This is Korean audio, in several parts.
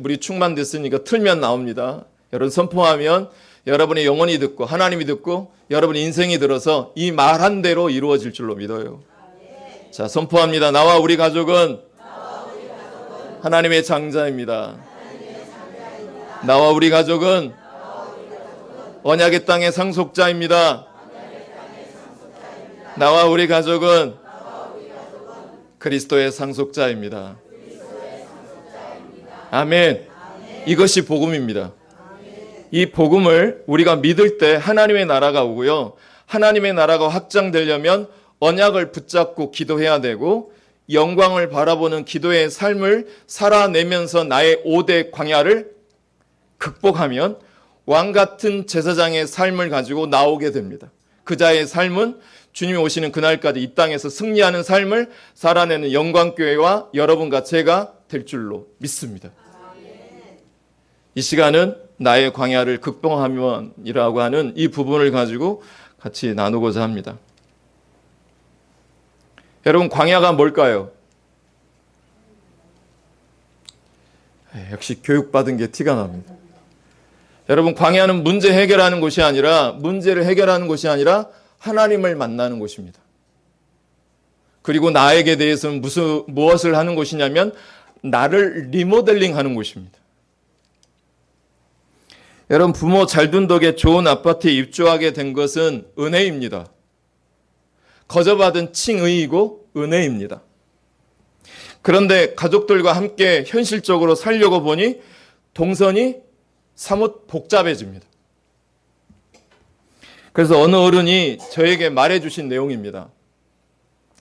물이 충만됐으니까 틀면 나옵니다. 여러분 선포하면 여러분의 영혼이 듣고 하나님이 듣고 여러분의 인생이 들어서 이 말한 대로 이루어질 줄로 믿어요. 자, 선포합니다. 나와 우리 가족은 하나님의 장자입니다. 나와 우리 가족은 언약의 땅의 상속자입니다. 나와 우리 가족은 그리스도의 상속자입니다. 아멘. 이것이 복음입니다. 이 복음을 우리가 믿을 때 하나님의 나라가 오고요. 하나님의 나라가 확장되려면 언약을 붙잡고 기도해야 되고 영광을 바라보는 기도의 삶을 살아내면서 나의 5대 광야를 극복하면 왕같은 제사장의 삶을 가지고 나오게 됩니다. 그 자의 삶은 주님이 오시는 그날까지 이 땅에서 승리하는 삶을 살아내는 영광교회와 여러분과 제가 될 줄로 믿습니다. 이 시간은 나의 광야를 극복하면이라고 하는 이 부분을 가지고 같이 나누고자 합니다. 여러분, 광야가 뭘까요? 역시 교육받은 게 티가 납니다. 여러분, 광야는 문제 해결하는 곳이 아니라 문제를 해결하는 곳이 아니라 하나님을 만나는 곳입니다. 그리고 나에게 대해서는 무엇을 하는 곳이냐면 나를 리모델링 하는 곳입니다. 여러분, 부모 잘 둔 덕에 좋은 아파트에 입주하게 된 것은 은혜입니다. 거저받은 칭의이고 은혜입니다. 그런데 가족들과 함께 현실적으로 살려고 보니 동선이 사뭇 복잡해집니다. 그래서 어느 어른이 저에게 말해주신 내용입니다.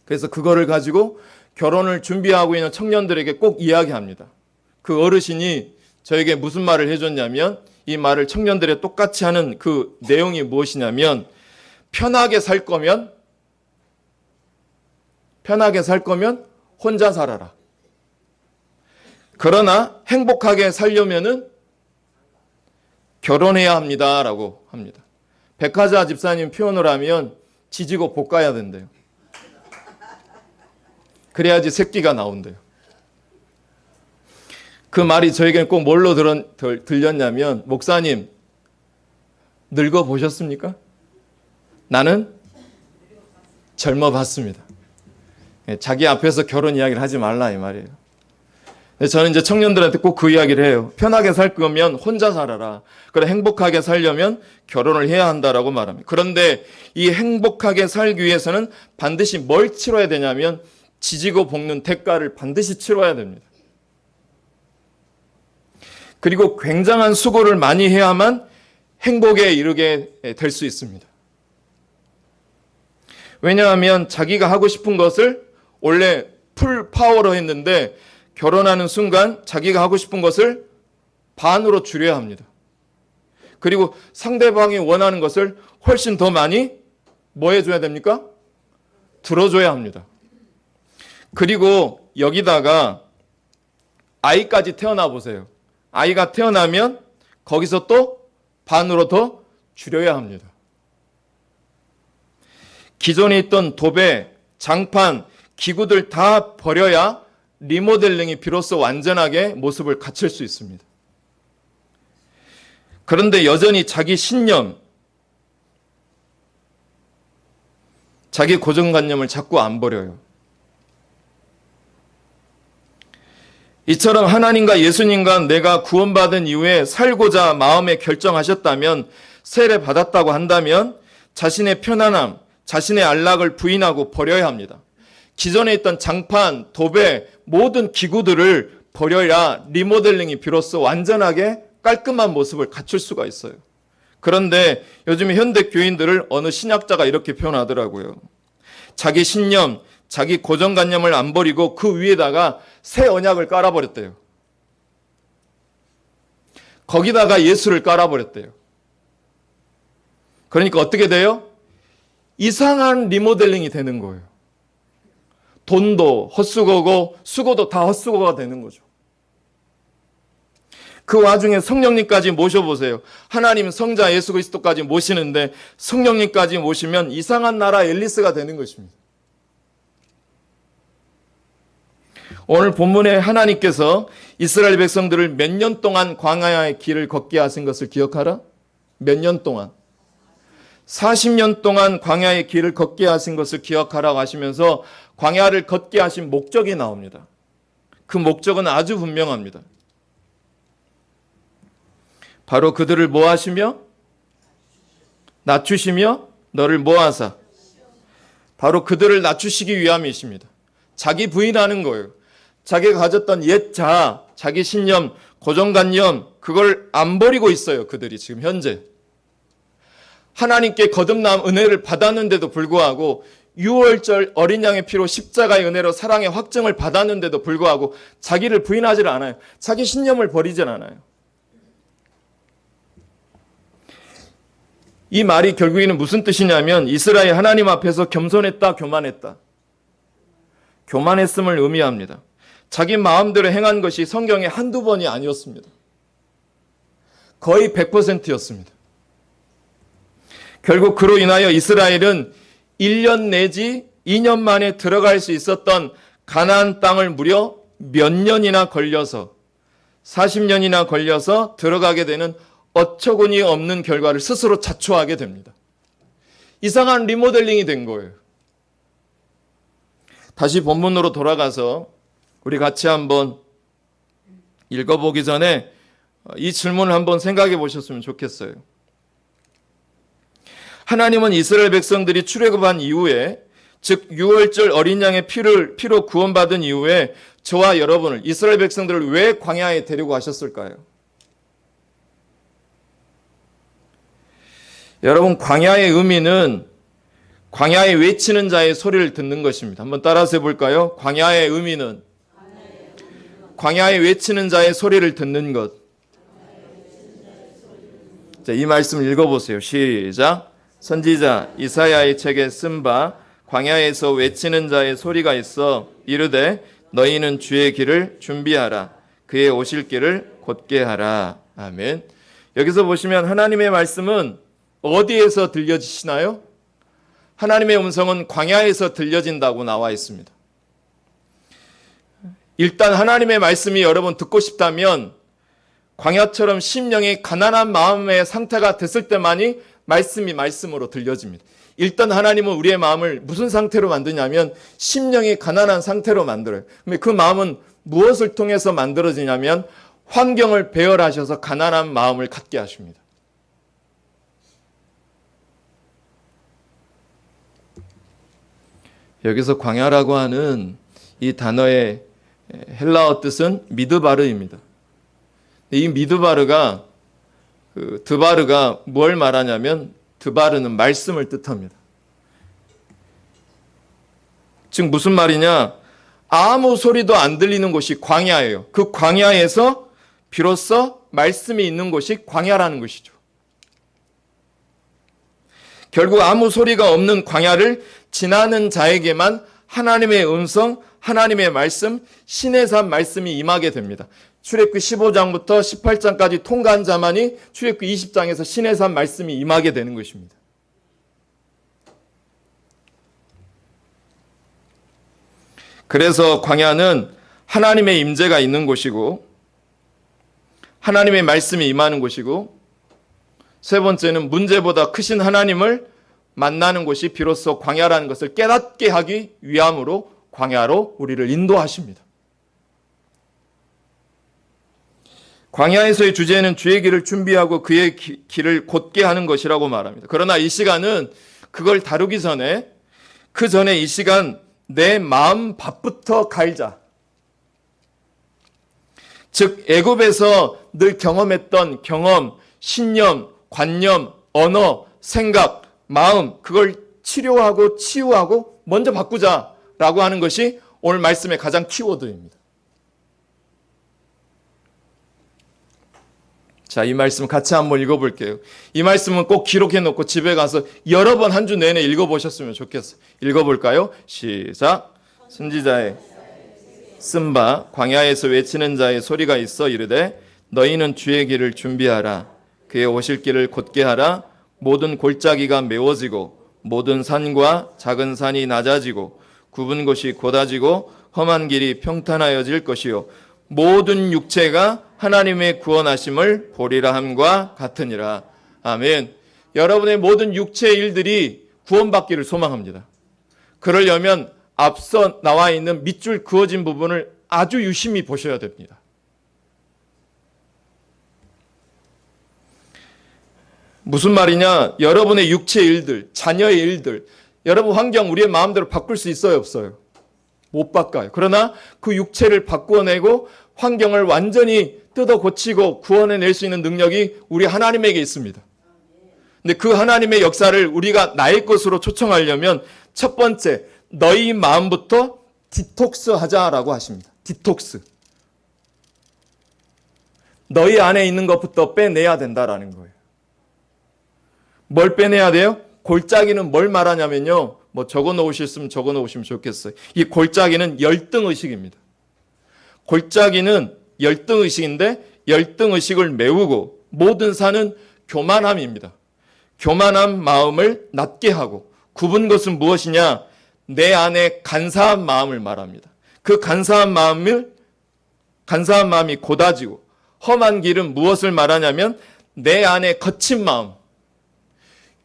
그래서 그거를 가지고 결혼을 준비하고 있는 청년들에게 꼭 이야기합니다. 그 어르신이 저에게 무슨 말을 해줬냐면 이 말을 청년들에 똑같이 하는 그 내용이 무엇이냐면 편하게 살 거면 혼자 살아라. 그러나 행복하게 살려면은 결혼해야 합니다라고 합니다. 백화자 집사님 표현을 하면 지지고 볶아야 된대요. 그래야지 새끼가 나온대요. 그 말이 저에게는 꼭 뭘로 들렸냐면 목사님 늙어 보셨습니까? 나는 젊어 봤습니다. 자기 앞에서 결혼 이야기를 하지 말라 이 말이에요. 저는 이제 청년들한테 꼭 그 이야기를 해요. 편하게 살 거면 혼자 살아라. 그래 행복하게 살려면 결혼을 해야 한다라고 말합니다. 그런데 이 행복하게 살기 위해서는 반드시 뭘 치러야 되냐면 지지고 볶는 대가를 반드시 치러야 됩니다. 그리고 굉장한 수고를 많이 해야만 행복에 이르게 될 수 있습니다. 왜냐하면 자기가 하고 싶은 것을 원래 풀 파워로 했는데 결혼하는 순간 자기가 하고 싶은 것을 반으로 줄여야 합니다. 그리고 상대방이 원하는 것을 훨씬 더 많이 뭐 해줘야 됩니까? 들어줘야 합니다. 그리고 여기다가 아이까지 태어나 보세요. 아이가 태어나면 거기서 또 반으로 더 줄여야 합니다. 기존에 있던 도배, 장판, 기구들 다 버려야 리모델링이 비로소 완전하게 모습을 갖출 수 있습니다. 그런데 여전히 자기 신념, 자기 고정관념을 자꾸 안 버려요. 이처럼 하나님과 예수님과 내가 구원받은 이후에 살고자 마음에 결정하셨다면, 세례 받았다고 한다면 자신의 편안함, 자신의 안락을 부인하고 버려야 합니다. 기존에 있던 장판, 도배, 모든 기구들을 버려야 리모델링이 비로소 완전하게 깔끔한 모습을 갖출 수가 있어요. 그런데 요즘 현대 교인들을 어느 신학자가 이렇게 표현하더라고요. 자기 신념, 자기 고정관념을 안 버리고 그 위에다가 새 언약을 깔아버렸대요. 거기다가 예수를 깔아버렸대요. 그러니까 어떻게 돼요? 이상한 리모델링이 되는 거예요. 돈도 헛수고고 수고도 다 헛수고가 되는 거죠. 그 와중에 성령님까지 모셔보세요. 하나님 성자 예수 그리스도까지 모시는데 성령님까지 모시면 이상한 나라 앨리스가 되는 것입니다. 오늘 본문에 하나님께서 이스라엘 백성들을 몇 년 동안 광야의 길을 걷게 하신 것을 기억하라? 몇 년 동안? 40년 동안 광야의 길을 걷게 하신 것을 기억하라고 하시면서 광야를 걷게 하신 목적이 나옵니다. 그 목적은 아주 분명합니다. 바로 그들을 뭐 하시며? 낮추시며 너를 모아사. 바로 그들을 낮추시기 위함이십니다. 자기 부인하는 거예요. 자기가 가졌던 옛 자아, 자기 신념, 고정관념, 그걸 안 버리고 있어요. 그들이 지금 현재. 하나님께 거듭남 은혜를 받았는데도 불구하고 유월절 어린 양의 피로 십자가의 은혜로 사랑의 확증을 받았는데도 불구하고 자기를 부인하지 않아요. 자기 신념을 버리질 않아요. 이 말이 결국에는 무슨 뜻이냐면 이스라엘 하나님 앞에서 겸손했다, 교만했다. 교만했음을 의미합니다. 자기 마음대로 행한 것이 성경에 한두 번이 아니었습니다. 거의 100%였습니다. 결국 그로 인하여 이스라엘은 1년 내지 2년 만에 들어갈 수 있었던 가나안 땅을 무려 몇 년이나 걸려서 40년이나 걸려서 들어가게 되는 어처구니 없는 결과를 스스로 자초하게 됩니다. 이상한 리모델링이 된 거예요. 다시 본문으로 돌아가서 우리 같이 한번 읽어보기 전에 이 질문을 한번 생각해 보셨으면 좋겠어요. 하나님은 이스라엘 백성들이 출애굽한 이후에 즉 유월절 어린 양의 피로 구원받은 이후에 저와 여러분을 이스라엘 백성들을 왜 광야에 데리고 가셨을까요? 여러분 광야의 의미는 광야에 외치는 자의 소리를 듣는 것입니다. 한번 따라서 해볼까요? 광야의 의미는 광야에 외치는 자의 소리를 듣는 것. 자, 이 말씀을 읽어보세요. 시작. 선지자 이사야의 책에 쓴 바 광야에서 외치는 자의 소리가 있어 이르되 너희는 주의 길을 준비하라. 그의 오실 길을 곧게 하라. 아멘. 여기서 보시면 하나님의 말씀은 어디에서 들려지시나요? 하나님의 음성은 광야에서 들려진다고 나와 있습니다. 일단 하나님의 말씀이 여러분 듣고 싶다면 광야처럼 심령이 가난한 마음의 상태가 됐을 때만이 말씀이 말씀으로 들려집니다. 일단 하나님은 우리의 마음을 무슨 상태로 만드냐면 심령이 가난한 상태로 만들어요. 근데 그 마음은 무엇을 통해서 만들어지냐면 환경을 배열하셔서 가난한 마음을 갖게 하십니다. 여기서 광야라고 하는 이 단어의 헬라어 뜻은 미드바르입니다. 이 미드바르가 드바르가 뭘 말하냐면 드바르는 말씀을 뜻합니다. 즉 무슨 말이냐? 아무 소리도 안 들리는 곳이 광야예요. 그 광야에서 비로소 말씀이 있는 곳이 광야라는 것이죠. 결국 아무 소리가 없는 광야를 지나는 자에게만 하나님의 음성, 하나님의 말씀, 신의 삶 말씀이 임하게 됩니다. 출애굽기 15장부터 18장까지 통과한 자만이 출애굽기 20장에서 신의 삶 말씀이 임하게 되는 것입니다. 그래서 광야는 하나님의 임재가 있는 곳이고 하나님의 말씀이 임하는 곳이고 세 번째는 문제보다 크신 하나님을 만나는 곳이 비로소 광야라는 것을 깨닫게 하기 위함으로 광야로 우리를 인도하십니다. 광야에서의 주제는 주의 길을 준비하고 그의 길을 곧게 하는 것이라고 말합니다. 그러나 이 시간은 그걸 다루기 전에 그 전에 이 시간 내 마음 밥부터 갈자. 즉 애굽에서 늘 경험했던 경험, 신념, 관념, 언어, 생각, 마음 그걸 치료하고 치유하고 먼저 바꾸자라고 하는 것이 오늘 말씀의 가장 키워드입니다. 자, 이 말씀 같이 한번 읽어볼게요. 이 말씀은 꼭 기록해 놓고 집에 가서 여러 번 한 주 내내 읽어보셨으면 좋겠어요. 읽어볼까요? 시작. 선지자의 쓴 바 광야에서 외치는 자의 소리가 있어 이르되 너희는 주의 길을 준비하라. 그의 오실 길을 곧게 하라. 모든 골짜기가 메워지고 모든 산과 작은 산이 낮아지고 굽은 곳이 곧아지고 험한 길이 평탄하여질 것이요 모든 육체가 하나님의 구원하심을 보리라 함과 같으니라. 아멘. 여러분의 모든 육체의 일들이 구원받기를 소망합니다. 그러려면 앞서 나와 있는 밑줄 그어진 부분을 아주 유심히 보셔야 됩니다. 무슨 말이냐? 여러분의 육체의 일들, 자녀의 일들, 여러분 환경 우리의 마음대로 바꿀 수 있어요, 없어요? 못 바꿔요. 그러나 그 육체를 바꾸어내고 환경을 완전히 뜯어 고치고 구원해낼 수 있는 능력이 우리 하나님에게 있습니다. 근데 그 하나님의 역사를 우리가 나의 것으로 초청하려면 첫 번째, 너희 마음부터 디톡스 하자라고 하십니다. 디톡스. 너희 안에 있는 것부터 빼내야 된다라는 거예요. 뭘 빼내야 돼요? 골짜기는 뭘 말하냐면요. 뭐 적어 놓으셨으면 적어 놓으시면 좋겠어요. 이 골짜기는 열등의식입니다. 골짜기는 열등의식인데 열등의식을 메우고 모든 산은 교만함입니다. 교만한 마음을 낮게 하고 굽은 것은 무엇이냐? 내 안에 간사한 마음을 말합니다. 그 간사한 마음이 고다지고 험한 길은 무엇을 말하냐면 내 안에 거친 마음,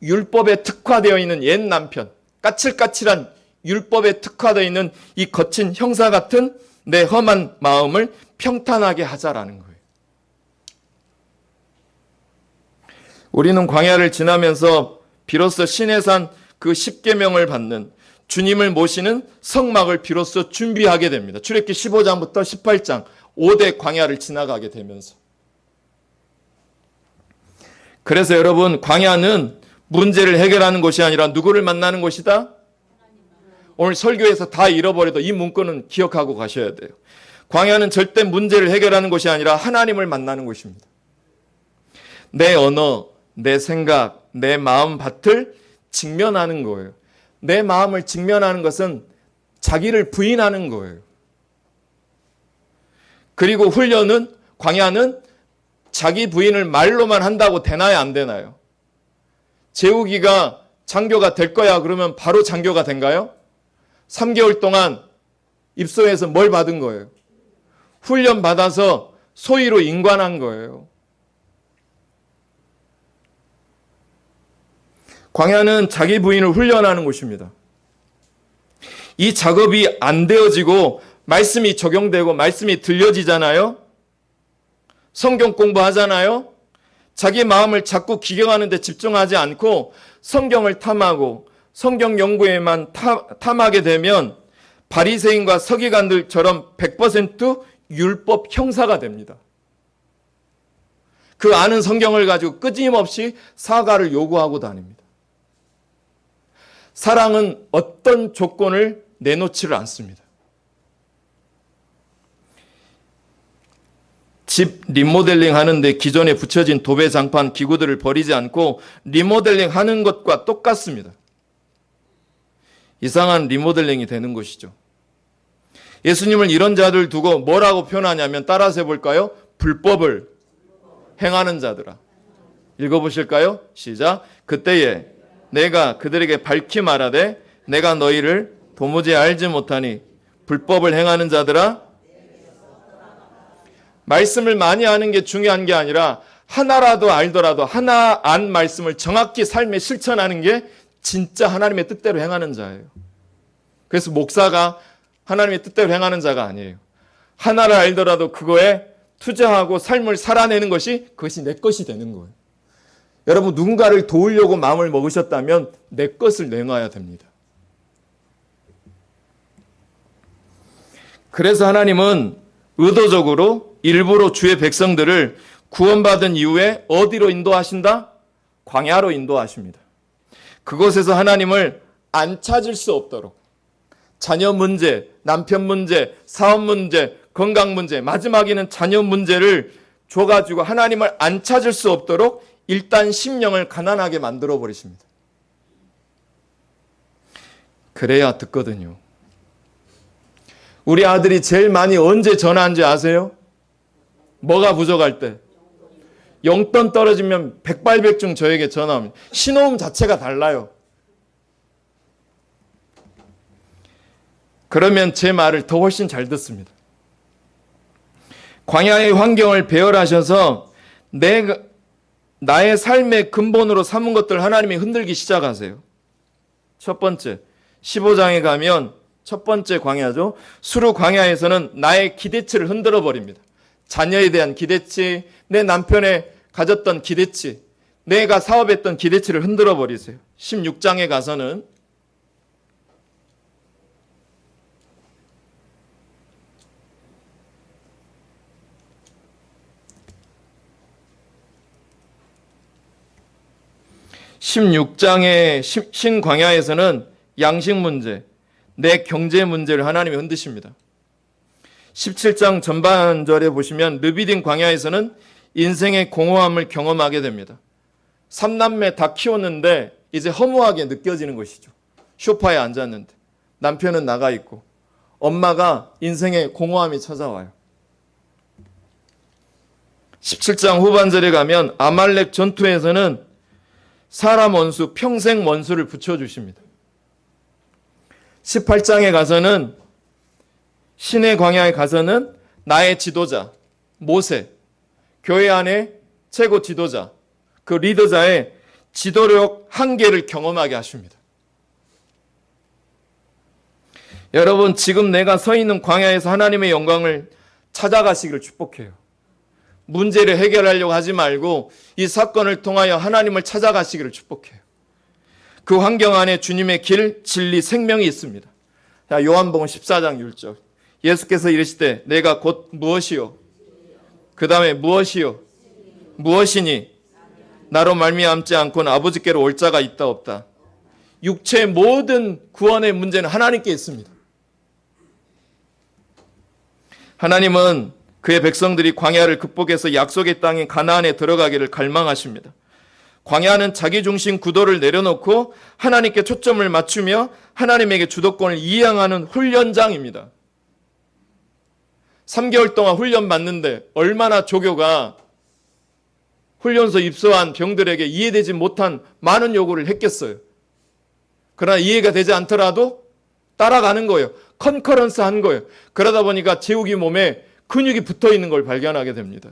율법에 특화되어 있는 옛 남편, 까칠까칠한 율법에 특화되어 있는 이 거친 형사 같은 내 험한 마음을 평탄하게 하자라는 거예요. 우리는 광야를 지나면서 비로소 신의 산 그 10계명을 받는 주님을 모시는 성막을 비로소 준비하게 됩니다. 출애굽기 15장부터 18장 5대 광야를 지나가게 되면서. 그래서 여러분 광야는 문제를 해결하는 곳이 아니라 누구를 만나는 곳이다? 오늘 설교에서 다 잃어버려도 이 문구는 기억하고 가셔야 돼요. 광야는 절대 문제를 해결하는 곳이 아니라 하나님을 만나는 곳입니다. 내 언어, 내 생각, 내 마음 밭을 직면하는 거예요. 내 마음을 직면하는 것은 자기를 부인하는 거예요. 그리고 훈련은, 광야는 자기 부인을 말로만 한다고 되나요, 안 되나요? 재욱이가 장교가 될 거야 그러면 바로 장교가 된가요? 3개월 동안 입소해서 뭘 받은 거예요? 훈련 받아서 소위로 인관한 거예요. 광야는 자기 부인을 훈련하는 곳입니다. 이 작업이 안 되어지고 말씀이 적용되고 말씀이 들려지잖아요. 성경 공부하잖아요. 자기 마음을 자꾸 기경하는 데 집중하지 않고 성경을 탐하고 성경 연구에만 탐하게 되면 바리새인과 서기관들처럼 100% 율법 형사가 됩니다. 그 아는 성경을 가지고 끊임없이 사과를 요구하고 다닙니다. 사랑은 어떤 조건을 내놓지를 않습니다. 집 리모델링 하는데 기존에 붙여진 도배장판 기구들을 버리지 않고 리모델링 하는 것과 똑같습니다. 이상한 리모델링이 되는 것이죠. 예수님을 이런 자들 두고 뭐라고 표현하냐면 따라서 해볼까요? 불법을 행하는 자들아. 읽어보실까요? 시작. 그때에 내가 그들에게 밝히 말하되 내가 너희를 도무지 알지 못하니 불법을 행하는 자들아. 말씀을 많이 아는 게 중요한 게 아니라 하나라도 알더라도 하나 안 말씀을 정확히 삶에 실천하는 게 진짜 하나님의 뜻대로 행하는 자예요. 그래서 목사가 하나님의 뜻대로 행하는 자가 아니에요. 하나를 알더라도 그거에 투자하고 삶을 살아내는 것이 그것이 내 것이 되는 거예요. 여러분 누군가를 도우려고 마음을 먹으셨다면 내 것을 내놔야 됩니다. 그래서 하나님은 의도적으로 일부러 주의 백성들을 구원받은 이후에 어디로 인도하신다? 광야로 인도하십니다. 그곳에서 하나님을 안 찾을 수 없도록 자녀 문제, 남편 문제, 사업 문제, 건강 문제, 마지막에는 자녀 문제를 줘가지고 하나님을 안 찾을 수 없도록 일단 심령을 가난하게 만들어 버리십니다. 그래야 듣거든요. 우리 아들이 제일 많이 언제 전화한지 아세요? 뭐가 부족할 때? 용돈 떨어지면 백발백중 저에게 전화합니다. 신호음 자체가 달라요. 그러면 제 말을 더 훨씬 잘 듣습니다. 광야의 환경을 배열하셔서 나의 삶의 근본으로 삼은 것들 하나님이 흔들기 시작하세요. 첫 번째, 15장에 가면 첫 번째 광야죠. 수르 광야에서는 나의 기대치를 흔들어 버립니다. 자녀에 대한 기대치, 내 남편에 가졌던 기대치, 내가 사업했던 기대치를 흔들어 버리세요. 16장에 가서는 신광야에서는 양식 문제, 내 경제 문제를 하나님이 흔드십니다. 17장 전반절에 보시면 르비딤 광야에서는 인생의 공허함을 경험하게 됩니다. 3남매 다 키웠는데 이제 허무하게 느껴지는 것이죠. 소파에 앉았는데 남편은 나가 있고 엄마가 인생의 공허함이 찾아와요. 17장 후반절에 가면 아말렉 전투에서는 사람 원수, 평생 원수를 붙여주십니다. 18장에 가서는 신의 광야에 가서는 나의 지도자, 모세, 교회 안에 최고 지도자, 그 리더자의 지도력 한계를 경험하게 하십니다. 여러분, 지금 내가 서 있는 광야에서 하나님의 영광을 찾아가시기를 축복해요. 문제를 해결하려고 하지 말고 이 사건을 통하여 하나님을 찾아가시기를 축복해요. 그 환경 안에 주님의 길, 진리, 생명이 있습니다. 자, 요한복음 14장 1절. 예수께서 이르시되 내가 곧 무엇이요? 그 다음에 무엇이요? 무엇이니? 나로 말미암지 않고는 아버지께로 올 자가 있다 없다. 육체의 모든 구원의 문제는 하나님께 있습니다. 하나님은 그의 백성들이 광야를 극복해서 약속의 땅인 가나안에 들어가기를 갈망하십니다. 광야는 자기중심 구도를 내려놓고 하나님께 초점을 맞추며 하나님에게 주도권을 이양하는 훈련장입니다. 3개월 동안 훈련 받는데 얼마나 조교가 훈련소 입소한 병들에게 이해되지 못한 많은 요구를 했겠어요. 그러나 이해가 되지 않더라도 따라가는 거예요. 컨커런스 한 거예요. 그러다 보니까 제욱이 몸에 근육이 붙어 있는 걸 발견하게 됩니다.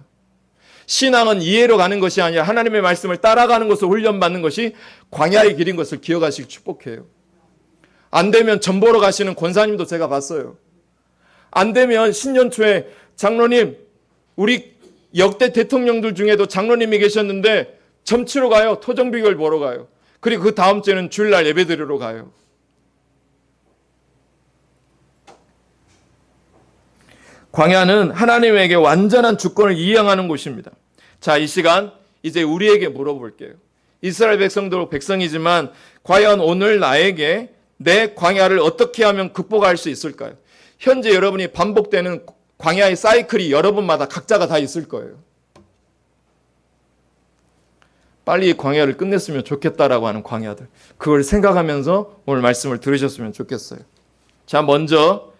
신앙은 이해로 가는 것이 아니라 하나님의 말씀을 따라가는 것을 훈련받는 것이 광야의 길인 것을 기억하시기 축복해요. 안 되면 전 보러 가시는 권사님도 제가 봤어요. 안 되면 신년 초에 장로님, 우리 역대 대통령들 중에도 장로님이 계셨는데 점치러 가요. 토정비결 보러 가요. 그리고 그 다음 주에는 주일날 예배 드리러 가요. 광야는 하나님에게 완전한 주권을 이양하는 곳입니다. 자, 이 시간 이제 우리에게 물어볼게요. 이스라엘 백성도 백성이지만 과연 오늘 나에게 내 광야를 어떻게 하면 극복할 수 있을까요? 현재 여러분이 반복되는 광야의 사이클이 여러분마다 각자가 다 있을 거예요. 빨리 이 광야를 끝냈으면 좋겠다라고 하는 광야들. 그걸 생각하면서 오늘 말씀을 들으셨으면 좋겠어요. 자, 먼저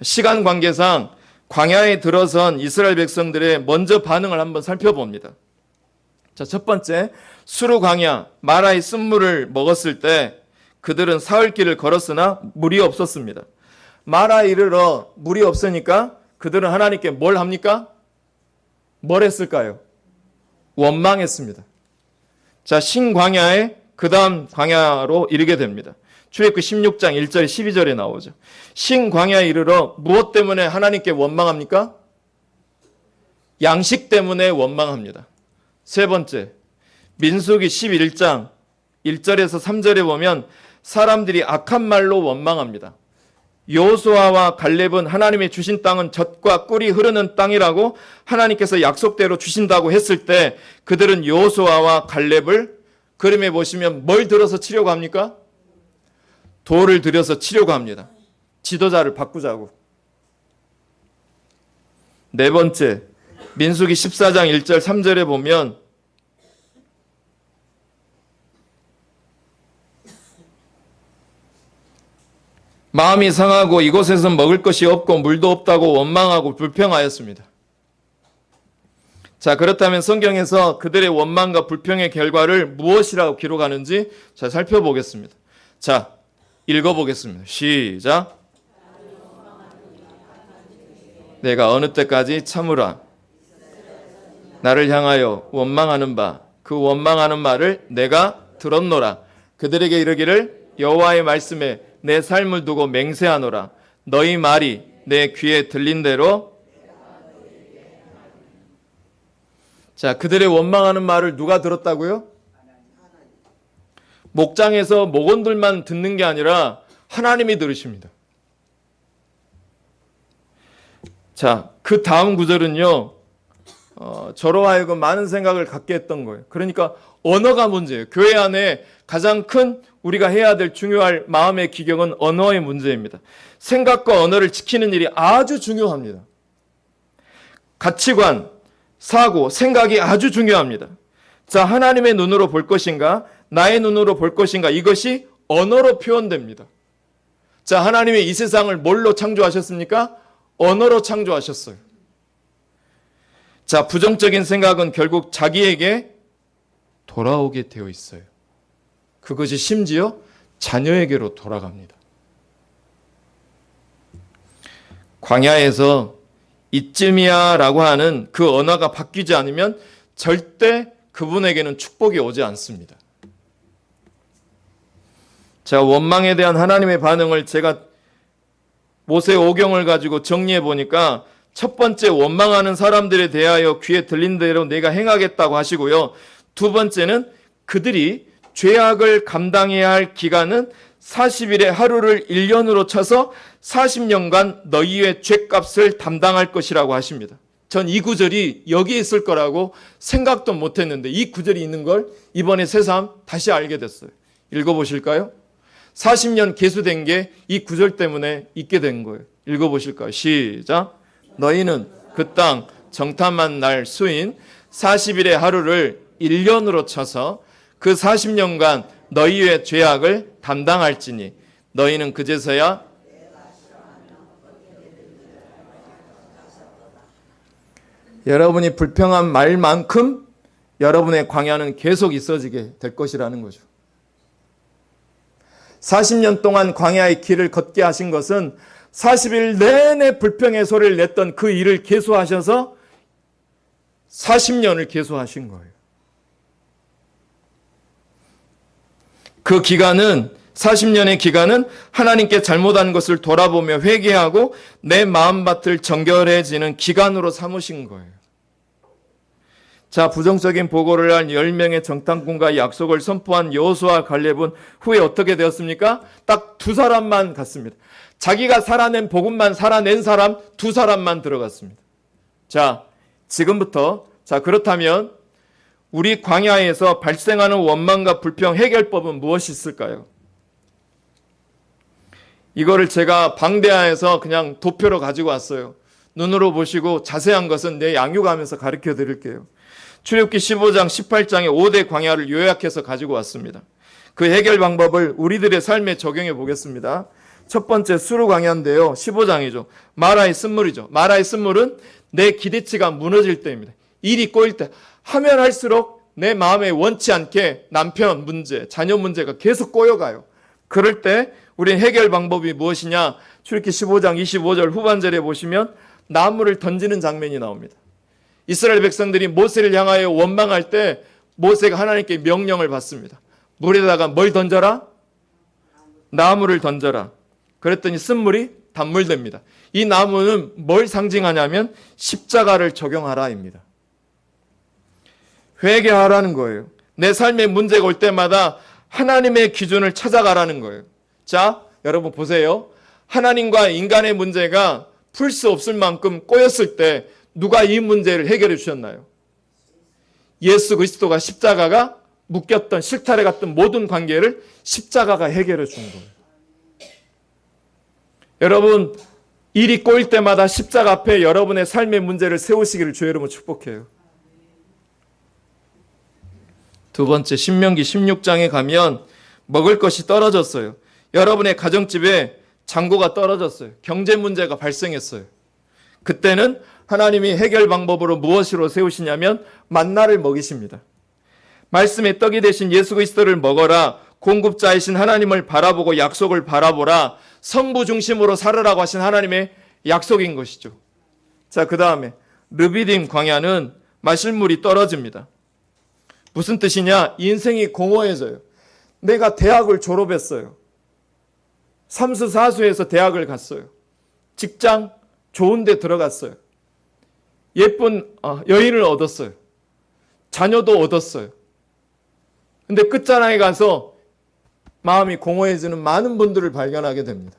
시간 관계상 광야에 들어선 이스라엘 백성들의 먼저 반응을 한번 살펴봅니다. 자, 첫 번째, 수르 광야, 마라의 쓴물을 먹었을 때 그들은 사흘길을 걸었으나 물이 없었습니다. 마라에 이르러 물이 없으니까 그들은 하나님께 뭘 합니까? 뭘 했을까요? 원망했습니다. 자, 신광야의 그 다음 광야로 이르게 됩니다. 출애굽기 16장 1절 12절에 나오죠. 신광야에 이르러 무엇 때문에 하나님께 원망합니까? 양식 때문에 원망합니다. 세 번째, 민수기 11장 1절에서 3절에 보면 사람들이 악한 말로 원망합니다. 여호수아와 갈렙은 하나님이 주신 땅은 젖과 꿀이 흐르는 땅이라고 하나님께서 약속대로 주신다고 했을 때 그들은 여호수아와 갈렙을 그림에 보시면 뭘 들어서 치려고 합니까? 돌을 들여서 치려고 합니다. 지도자를 바꾸자고. 네 번째, 민수기 14장 1절 3절에 보면 마음이 상하고 이곳에서 먹을 것이 없고 물도 없다고 원망하고 불평하였습니다. 자, 그렇다면 성경에서 그들의 원망과 불평의 결과를 무엇이라고 기록하는지 자, 살펴보겠습니다. 자, 읽어보겠습니다. 시작. 내가 어느 때까지 참으라. 나를 향하여 원망하는 바 그 원망하는 말을 내가 들었노라. 그들에게 이르기를 여호와의 말씀에 내 삶을 두고 맹세하노라. 너희 말이 내 귀에 들린 대로. 자, 그들의 원망하는 말을 누가 들었다고요? 목장에서 목원들만 듣는 게 아니라 하나님이 들으십니다. 자, 그 다음 구절은요, 저로 하여금 많은 생각을 갖게 했던 거예요. 그러니까 언어가 문제예요. 교회 안에 가장 큰 우리가 해야 될 중요할 마음의 기경은 언어의 문제입니다. 생각과 언어를 지키는 일이 아주 중요합니다. 가치관, 사고, 생각이 아주 중요합니다. 자, 하나님의 눈으로 볼 것인가, 나의 눈으로 볼 것인가, 이것이 언어로 표현됩니다. 자, 하나님이 이 세상을 뭘로 창조하셨습니까? 언어로 창조하셨어요. 자, 부정적인 생각은 결국 자기에게 돌아오게 되어 있어요. 그것이 심지어 자녀에게로 돌아갑니다. 광야에서 이쯤이야 라고 하는 그 언어가 바뀌지 않으면 절대 그분에게는 축복이 오지 않습니다. 자, 원망에 대한 하나님의 반응을 제가 모세 오경을 가지고 정리해 보니까 첫 번째, 원망하는 사람들에 대하여 귀에 들린 대로 내가 행하겠다고 하시고요. 두 번째는 그들이 죄악을 감당해야 할 기간은 40일의 하루를 1년으로 쳐서 40년간 너희의 죄값을 담당할 것이라고 하십니다. 전 이 구절이 여기에 있을 거라고 생각도 못했는데 이 구절이 있는 걸 이번에 새삼 다시 알게 됐어요. 읽어보실까요? 40년 계수된 게 이 구절 때문에 있게 된 거예요. 읽어보실까요? 시작. 너희는 그 땅 정탐한 날 수인 40일의 하루를 1년으로 쳐서 그 40년간 너희의 죄악을 담당할지니 너희는 그제서야 여러분이 불평한 말만큼 여러분의 광야는 계속 있어지게 될 것이라는 거죠. 40년 동안 광야의 길을 걷게 하신 것은 40일 내내 불평의 소리를 냈던 그 일을 계수하셔서 40년을 계수하신 거예요. 그 기간은 40년의 기간은 하나님께 잘못한 것을 돌아보며 회개하고 내 마음밭을 정결해지는 기간으로 삼으신 거예요. 자, 부정적인 보고를 한 10명의 정탐꾼과 약속을 선포한 여호수아 갈렙은 후에 어떻게 되었습니까? 딱 두 사람만 갔습니다. 자기가 살아낸 복음만 살아낸 사람 두 사람만 들어갔습니다. 자, 지금부터 그렇다면 우리 광야에서 발생하는 원망과 불평 해결법은 무엇이 있을까요? 이거를 제가 방대하에서 그냥 도표로 가지고 왔어요. 눈으로 보시고 자세한 것은 내 양육하면서 가르쳐 드릴게요. 출애굽기 15장 18장의 5대 광야를 요약해서 가지고 왔습니다. 그 해결 방법을 우리들의 삶에 적용해 보겠습니다. 첫 번째 수르 광야인데요. 15장이죠. 마라의 쓴물이죠. 마라의 쓴물은 내 기대치가 무너질 때입니다. 일이 꼬일 때 하면 할수록 내 마음에 원치 않게 남편 문제, 자녀 문제가 계속 꼬여가요. 그럴 때 우리는 해결 방법이 무엇이냐? 출애굽기 15장 25절 후반절에 보시면 나무를 던지는 장면이 나옵니다. 이스라엘 백성들이 모세를 향하여 원망할 때 모세가 하나님께 명령을 받습니다. 물에다가 뭘 던져라? 나무를 던져라. 그랬더니 쓴물이 단물됩니다. 이 나무는 뭘 상징하냐면 십자가를 적용하라입니다. 회개하라는 거예요. 내 삶에 문제가 올 때마다 하나님의 기준을 찾아가라는 거예요. 자, 여러분 보세요. 하나님과 인간의 문제가 풀 수 없을 만큼 꼬였을 때 누가 이 문제를 해결해 주셨나요? 예수 그리스도가 십자가가 묶였던 실타래 같은 모든 관계를 십자가가 해결해 준 거예요. 여러분, 일이 꼬일 때마다 십자가 앞에 여러분의 삶의 문제를 세우시기를 주의 이름으로 축복해요. 두 번째, 신명기 16장에 가면 먹을 것이 떨어졌어요. 여러분의 가정집에 잔고가 떨어졌어요. 경제 문제가 발생했어요. 그때는 하나님이 해결 방법으로 무엇으로 세우시냐면 만나를 먹이십니다. 말씀의 떡이 되신 예수 그리스도를 먹어라. 공급자이신 하나님을 바라보고 약속을 바라보라. 성부 중심으로 살으라고 하신 하나님의 약속인 것이죠. 자, 그 다음에 르비딤 광야는 마실 물이 떨어집니다. 무슨 뜻이냐? 인생이 공허해져요. 내가 대학을 졸업했어요. 삼수사수해서 대학을 갔어요. 직장 좋은 데 들어갔어요. 예쁜 여인을 얻었어요. 자녀도 얻었어요. 근데 끝자락에 가서 마음이 공허해지는 많은 분들을 발견하게 됩니다.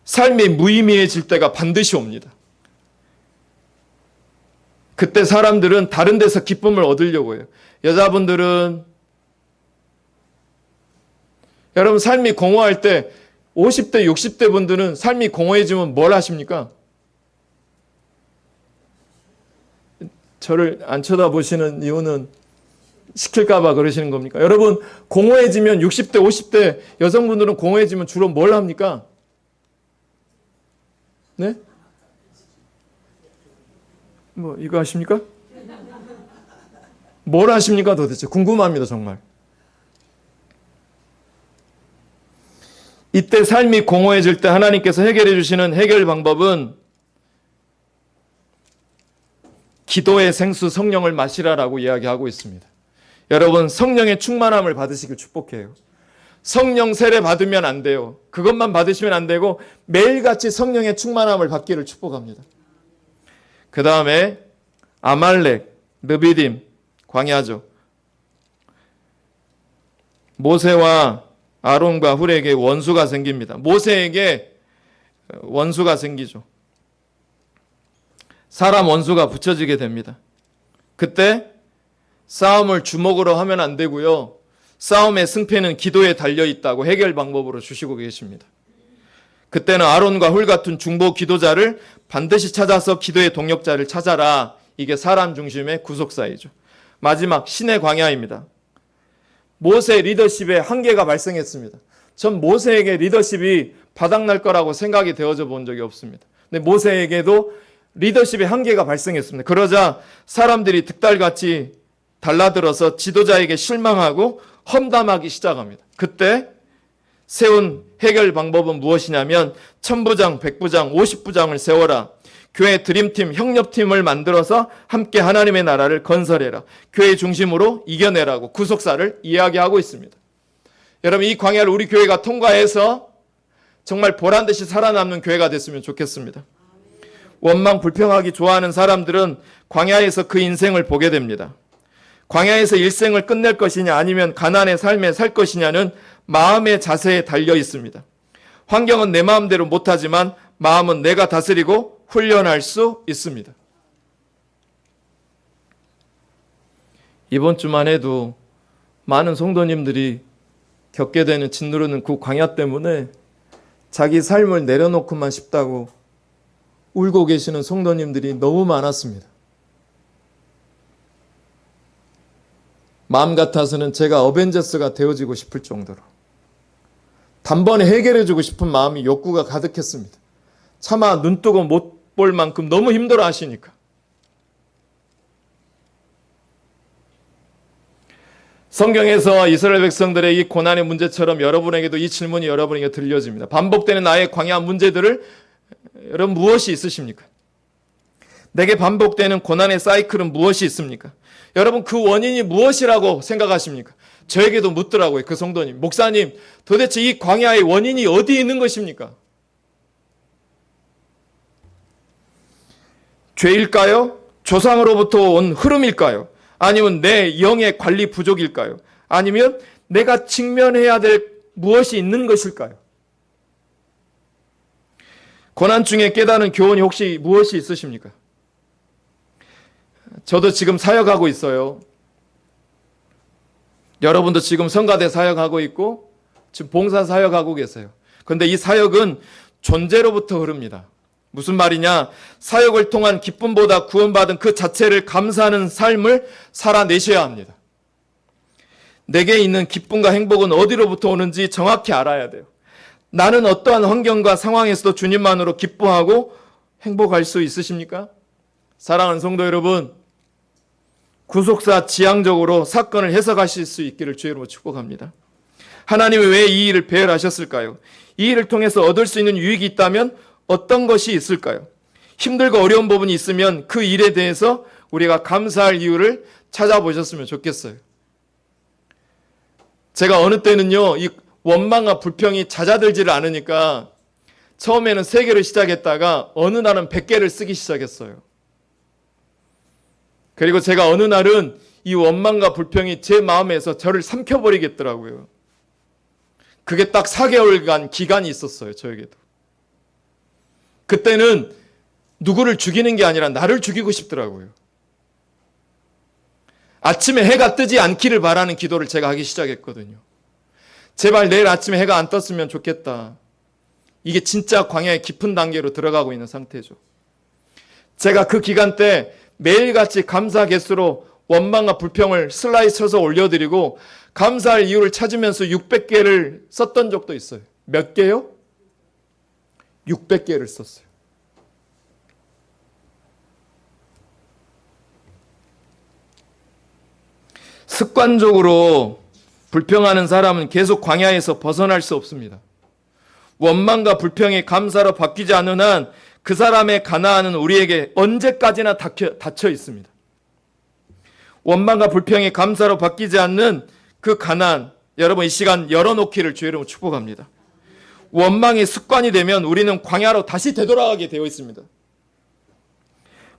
삶이 무의미해질 때가 반드시 옵니다. 그때 사람들은 다른 데서 기쁨을 얻으려고 해요. 여자분들은 여러분 삶이 공허할 때 50대, 60대 분들은 삶이 공허해지면 뭘 하십니까? 저를 안 쳐다보시는 이유는 시킬까봐 그러시는 겁니까? 여러분 공허해지면 60대, 50대 여성분들은 공허해지면 주로 뭘 합니까? 네? 뭐 이거 하십니까? 뭘 하십니까 도대체? 궁금합니다 정말. 이때 삶이 공허해질 때 하나님께서 해결해 주시는 해결 방법은 기도의 생수 성령을 마시라라고 이야기하고 있습니다. 여러분 성령의 충만함을 받으시길 축복해요. 성령 세례 받으면 안 돼요. 그것만 받으시면 안 되고 매일같이 성령의 충만함을 받기를 축복합니다. 그 다음에 아말렉, 르비딤, 광야죠. 모세와 아론과 훌에게 원수가 생깁니다. 모세에게 원수가 생기죠. 사람 원수가 붙여지게 됩니다. 그때 싸움을 주먹으로 하면 안 되고요. 싸움의 승패는 기도에 달려있다고 해결 방법으로 주시고 계십니다. 그때는 아론과 훌 같은 중보 기도자를 반드시 찾아서 기도의 동역자를 찾아라. 이게 사람 중심의 구속사이죠. 마지막 신의 광야입니다. 모세 리더십에 한계가 발생했습니다. 전 모세에게 리더십이 바닥날 거라고 생각이 되어져 본 적이 없습니다. 근데 모세에게도 리더십의 한계가 발생했습니다. 그러자 사람들이 득달같이 달라들어서 지도자에게 실망하고 험담하기 시작합니다. 그때 세운 해결 방법은 무엇이냐면 천부장, 백부장, 50부장을 세워라. 교회 드림팀, 협력팀을 만들어서 함께 하나님의 나라를 건설해라. 교회 중심으로 이겨내라고 구속사를 이야기하고 있습니다. 여러분 이 광야를 우리 교회가 통과해서 정말 보란듯이 살아남는 교회가 됐으면 좋겠습니다. 원망 불평하기 좋아하는 사람들은 광야에서 그 인생을 보게 됩니다. 광야에서 일생을 끝낼 것이냐 아니면 가난의 삶에 살 것이냐는 마음의 자세에 달려 있습니다. 환경은 내 마음대로 못하지만 마음은 내가 다스리고 훈련할 수 있습니다. 이번 주만 해도 많은 성도님들이 겪게 되는 짓누르는 그 광야 때문에 자기 삶을 내려놓고만 싶다고 울고 계시는 성도님들이 너무 많았습니다. 마음 같아서는 제가 어벤져스가 되어지고 싶을 정도로 단번에 해결해주고 싶은 마음이 욕구가 가득했습니다. 차마 눈뜨고 못 볼 만큼 너무 힘들어 하시니까. 성경에서 이스라엘 백성들의 이 고난의 문제처럼 여러분에게도 이 질문이 여러분에게 들려집니다. 반복되는 나의 광야 문제들을 여러분 무엇이 있으십니까? 내게 반복되는 고난의 사이클은 무엇이 있습니까? 여러분 그 원인이 무엇이라고 생각하십니까? 저에게도 묻더라고요. 그 성도님. 목사님 도대체 이 광야의 원인이 어디에 있는 것입니까? 죄일까요? 조상으로부터 온 흐름일까요? 아니면 내 영의 관리 부족일까요? 아니면 내가 직면해야 될 무엇이 있는 것일까요? 고난 중에 깨닫는 교훈이 혹시 무엇이 있으십니까? 저도 지금 사역하고 있어요. 여러분도 지금 성가대 사역하고 있고 지금 봉사 사역하고 계세요. 그런데 이 사역은 존재로부터 흐릅니다. 무슨 말이냐? 사역을 통한 기쁨보다 구원받은 그 자체를 감사하는 삶을 살아내셔야 합니다. 내게 있는 기쁨과 행복은 어디로부터 오는지 정확히 알아야 돼요. 나는 어떠한 환경과 상황에서도 주님만으로 기뻐하고 행복할 수 있으십니까? 사랑하는 성도 여러분, 구속사 지향적으로 사건을 해석하실 수 있기를 주의 이름으로 축복합니다. 하나님이 왜 이 일을 배열하셨을까요? 이 일을 통해서 얻을 수 있는 유익이 있다면 어떤 것이 있을까요? 힘들고 어려운 부분이 있으면 그 일에 대해서 우리가 감사할 이유를 찾아보셨으면 좋겠어요. 제가 어느 때는요, 이 원망과 불평이 잦아들지를 않으니까 처음에는 3개를 시작했다가 어느 날은 100개를 쓰기 시작했어요. 그리고 제가 어느 날은 이 원망과 불평이 제 마음에서 저를 삼켜버리겠더라고요. 그게 딱 4개월간 기간이 있었어요, 저에게도. 그때는 누구를 죽이는 게 아니라 나를 죽이고 싶더라고요. 아침에 해가 뜨지 않기를 바라는 기도를 제가 하기 시작했거든요. 제발 내일 아침에 해가 안 떴으면 좋겠다. 이게 진짜 광야의 깊은 단계로 들어가고 있는 상태죠. 제가 그 기간 때 매일같이 감사 개수로 원망과 불평을 슬라이드 쳐서 올려드리고 감사할 이유를 찾으면서 600개를 썼던 적도 있어요. 몇 개요? 600개를 썼어요. 습관적으로 불평하는 사람은 계속 광야에서 벗어날 수 없습니다. 원망과 불평이 감사로 바뀌지 않는 한 그 사람의 가나안은 우리에게 언제까지나 닫혀 있습니다. 원망과 불평이 감사로 바뀌지 않는 그 가나안, 여러분 이 시간 열어놓기를 주의 이름으로 축복합니다. 원망이 습관이 되면 우리는 광야로 다시 되돌아가게 되어 있습니다.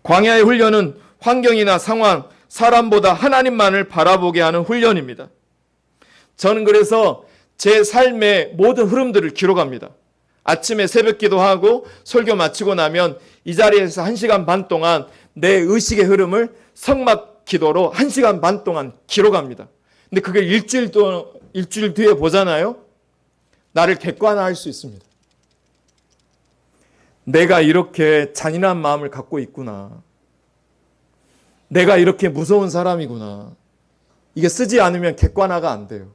광야의 훈련은 환경이나 상황, 사람보다 하나님만을 바라보게 하는 훈련입니다. 저는 그래서 제 삶의 모든 흐름들을 기록합니다. 아침에 새벽 기도하고 설교 마치고 나면 이 자리에서 1시간 반 동안 내 의식의 흐름을 성막 기도로 1시간 반 동안 기록합니다. 근데 그게 일주일 뒤에 보잖아요. 나를 객관화할 수 있습니다. 내가 이렇게 잔인한 마음을 갖고 있구나. 내가 이렇게 무서운 사람이구나. 이게 쓰지 않으면 객관화가 안 돼요.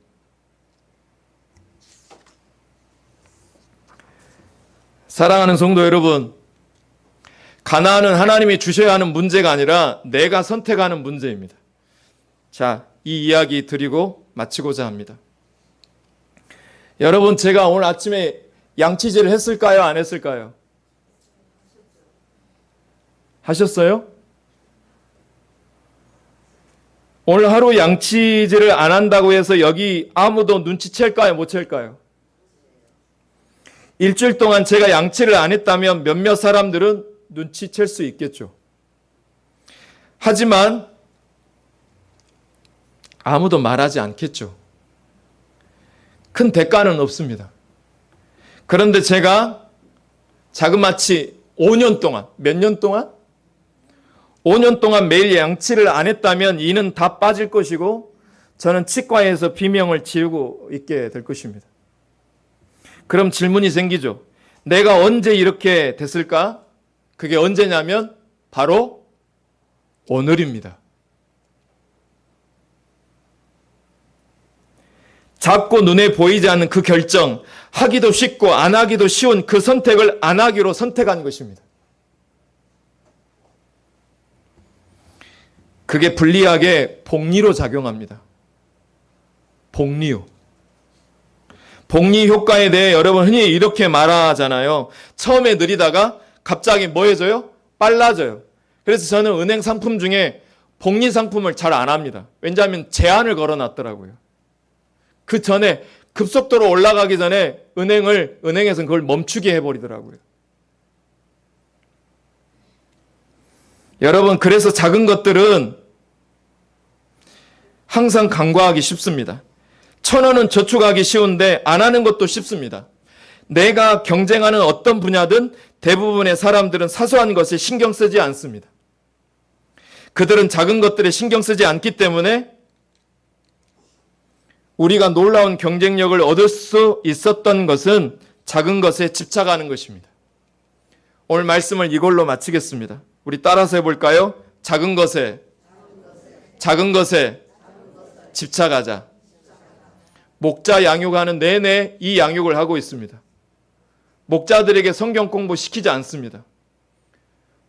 사랑하는 성도 여러분, 가나안은 하나님이 주셔야 하는 문제가 아니라 내가 선택하는 문제입니다. 자, 이 이야기 드리고 마치고자 합니다. 여러분, 제가 오늘 아침에 양치질을 했을까요? 안 했을까요? 하셨어요? 오늘 하루 양치질을 안 한다고 해서 여기 아무도 눈치챌까요? 못 챌까요? 일주일 동안 제가 양치를 안 했다면 몇몇 사람들은 눈치챌 수 있겠죠. 하지만 아무도 말하지 않겠죠. 큰 대가는 없습니다. 그런데 제가 자그마치 5년 동안, 몇 년 동안? 5년 동안 매일 양치를 안 했다면 이는 다 빠질 것이고 저는 치과에서 비명을 지르고 있게 될 것입니다. 그럼 질문이 생기죠. 내가 언제 이렇게 됐을까? 그게 언제냐면 바로 오늘입니다. 작고 눈에 보이지 않는 그 결정, 하기도 쉽고 안 하기도 쉬운 그 선택을 안 하기로 선택한 것입니다. 그게 불리하게 복리로 작용합니다. 복리요. 복리 효과에 대해 여러분 흔히 이렇게 말하잖아요. 처음에 느리다가 갑자기 뭐 해져요? 빨라져요. 그래서 저는 은행 상품 중에 복리 상품을 잘 안 합니다. 왜냐하면 제한을 걸어놨더라고요. 그 전에 급속도로 올라가기 전에 은행에서는 그걸 멈추게 해버리더라고요. 여러분, 그래서 작은 것들은 항상 간과하기 쉽습니다. 1,000원은 저축하기 쉬운데 안 하는 것도 쉽습니다. 내가 경쟁하는 어떤 분야든 대부분의 사람들은 사소한 것에 신경 쓰지 않습니다. 그들은 작은 것들에 신경 쓰지 않기 때문에 우리가 놀라운 경쟁력을 얻을 수 있었던 것은 작은 것에 집착하는 것입니다. 오늘 말씀을 이걸로 마치겠습니다. 우리 따라서 해볼까요? 작은 것에 집착하자. 목자 양육하는 내내 이 양육을 하고 있습니다. 목자들에게 성경 공부 시키지 않습니다.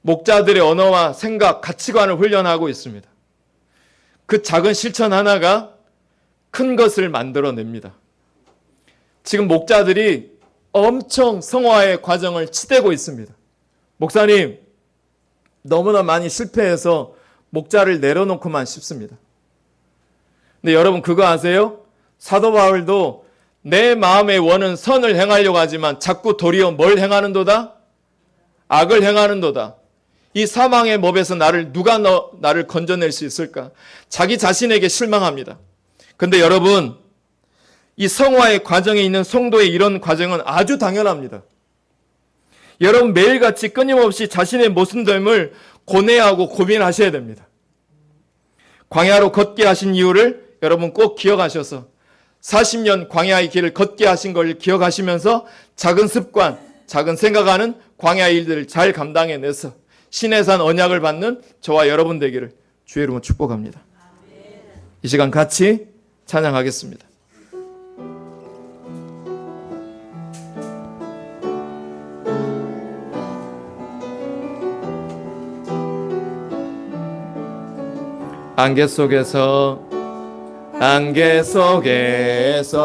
목자들의 언어와 생각, 가치관을 훈련하고 있습니다. 그 작은 실천 하나가 큰 것을 만들어냅니다. 지금 목자들이 엄청 성화의 과정을 치대고 있습니다. 목사님, 너무나 많이 실패해서 목자를 내려놓고만 싶습니다. 근데 여러분 그거 아세요? 사도 바울도 내 마음의 원은 선을 행하려고 하지만 자꾸 도리어 뭘 행하는도다? 악을 행하는도다. 이 사망의 법에서 누가 나를 건져낼 수 있을까? 자기 자신에게 실망합니다. 근데 여러분, 이 성화의 과정에 있는 성도의 이런 과정은 아주 당연합니다. 여러분 매일같이 끊임없이 자신의 모순됨을 고뇌하고 고민하셔야 됩니다. 광야로 걷게 하신 이유를 여러분 꼭 기억하셔서 40년 광야의 길을 걷게 하신 걸 기억하시면서 작은 습관, 작은 생각하는 광야의 일들을 잘 감당해내서 신의 산 언약을 받는 저와 여러분 되기를 주의 이름으로 축복합니다. 이 시간 같이 찬양하겠습니다. 안개 속에서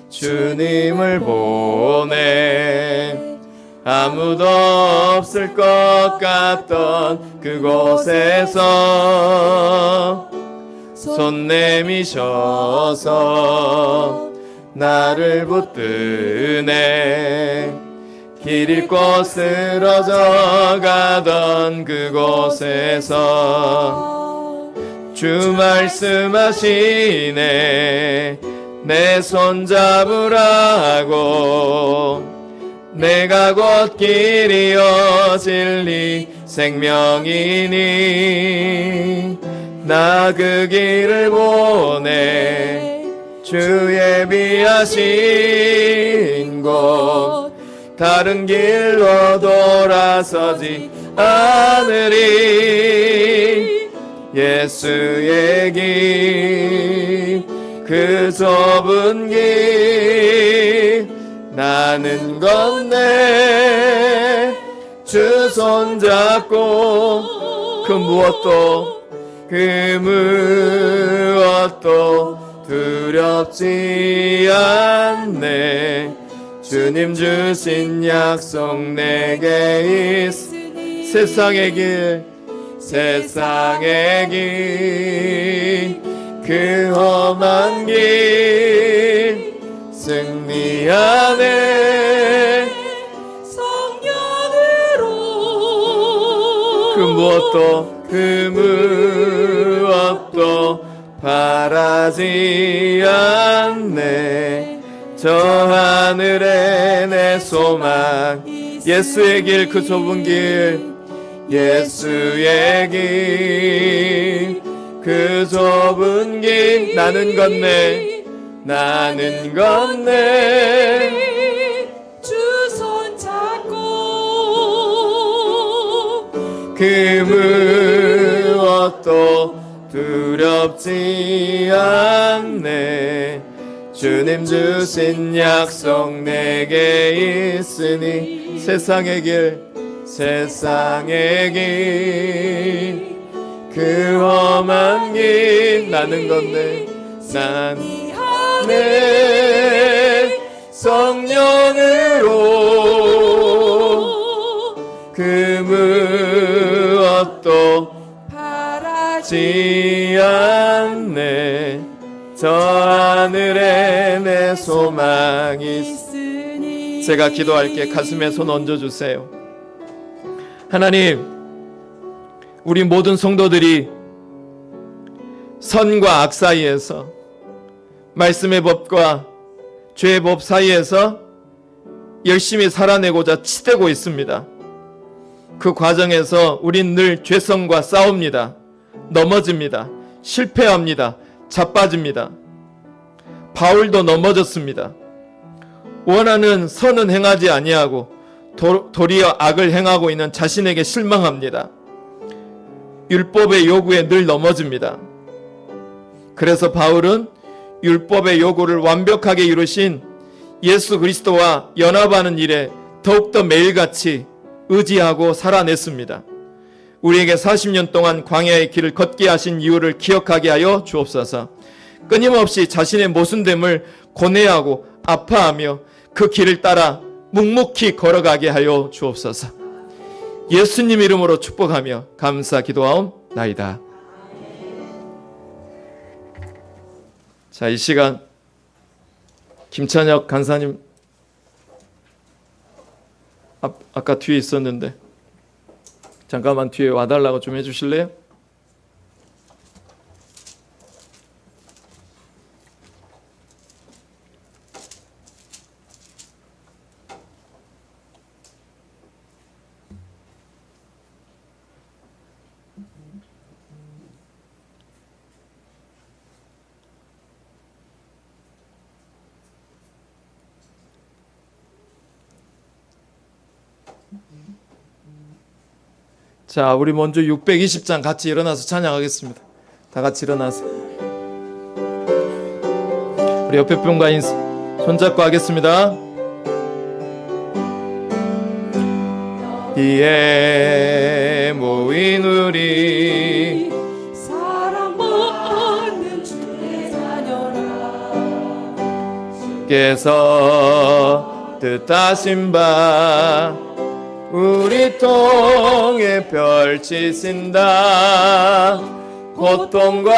주님을 보내 아무도 없을 것 같던 그곳에서 손 내미셔서 나를 붙드네 길 잃고 쓰러져 가던 그곳에서 주 말씀하시네 내 손 잡으라고 내가 곧 길이요 진리 생명이니 나 그 길을 보내 주 예비하신 곳 다른 길로 돌아서지 않으리 예수의 길 그 좁은 길 나는 건네 주 손잡고 그 무엇도 두렵지 않네 주님 주신 약속 내게 있으니 세상의 길 그 험한 길 승리하네 성령으로 그 무엇도 바라지 않네 저 하늘에 내 소망 예수의 길 그 좁은 길 예수의 길 그 좁은 길 나는 건네 주 손 잡고 그 무엇도 두렵지 않네 주님 주신 약속 내게 있으니 세상의 길 그 험한 길 나는 건네 내 성령으로 그 무엇도 바라지 않네 저 하늘에 내 소망이 있으니 제가 기도할게 가슴에 손 얹어주세요. 하나님 우리 모든 성도들이 선과 악 사이에서 말씀의 법과 죄의 법 사이에서 열심히 살아내고자 치대고 있습니다. 그 과정에서 우린 늘 죄성과 싸웁니다. 넘어집니다. 실패합니다. 자빠집니다. 바울도 넘어졌습니다. 원하는 선은 행하지 아니하고 도리어 악을 행하고 있는 자신에게 실망합니다. 율법의 요구에 늘 넘어집니다. 그래서 바울은 율법의 요구를 완벽하게 이루신 예수 그리스도와 연합하는 일에 더욱더 매일같이 의지하고 살아냈습니다. 우리에게 40년 동안 광야의 길을 걷게 하신 이유를 기억하게 하여 주옵소서. 끊임없이 자신의 모순됨을 고뇌하고 아파하며 그 길을 따라 묵묵히 걸어가게 하여 주옵소서. 예수님 이름으로 축복하며 감사 기도하옵나이다. 자, 이 시간 김찬혁 간사님 아까 뒤에 있었는데 잠깐만 뒤에 와달라고 좀 해주실래요? 자, 우리 먼저 620장 같이 일어나서 찬양하겠습니다. 다 같이 일어나세요. 우리 옆에 분과 손잡고 하겠습니다. 이에 모인 우리 사랑 없는 주의 자녀라. 주께서 뜻하신 바 우리 통해 펼치신다. 고통과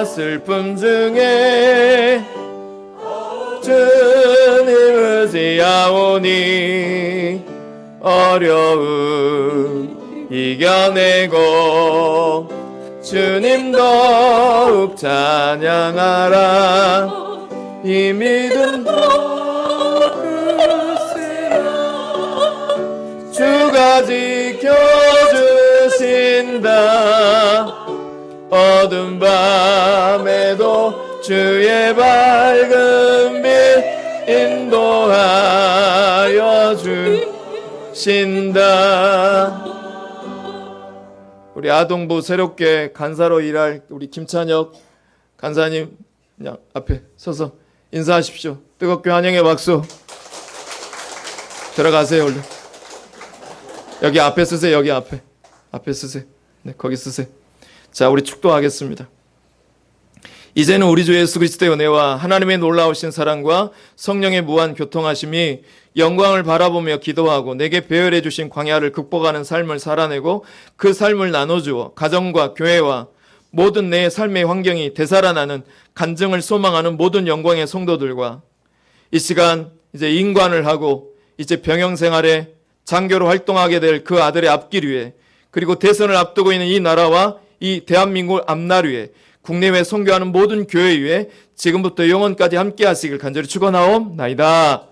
슬픔 중에 주님 의지하오니 어려움 이겨내고 주님 더욱 찬양하라. 이 믿음 주가 지켜주신다. 어두운 밤에도 주의 밝은 빛 인도하여 주신다. 우리 아동부 새롭게 간사로 일할 우리 김찬혁 간사님 그냥 앞에 서서 인사하십시오. 뜨겁게 환영의 박수. 들어가세요. 얼른. 여기 앞에 쓰세요. 여기 앞에 쓰세요. 네, 거기 쓰세요. 자, 우리 축도하겠습니다. 이제는 우리 주 예수 그리스도의 은혜와 하나님의 놀라우신 사랑과 성령의 무한 교통하심이 영광을 바라보며 기도하고 내게 배열해 주신 광야를 극복하는 삶을 살아내고 그 삶을 나눠주어 가정과 교회와 모든 내 삶의 환경이 되살아나는 간증을 소망하는 모든 영광의 성도들과 이 시간 이제 인관을 하고 이제 병영생활에 장교로 활동하게 될 그 아들의 앞길 위에 그리고 대선을 앞두고 있는 이 나라와 이 대한민국 앞날 위에 국내외 선교하는 모든 교회 위에 지금부터 영원까지 함께 하시길 간절히 축원하옵나이다.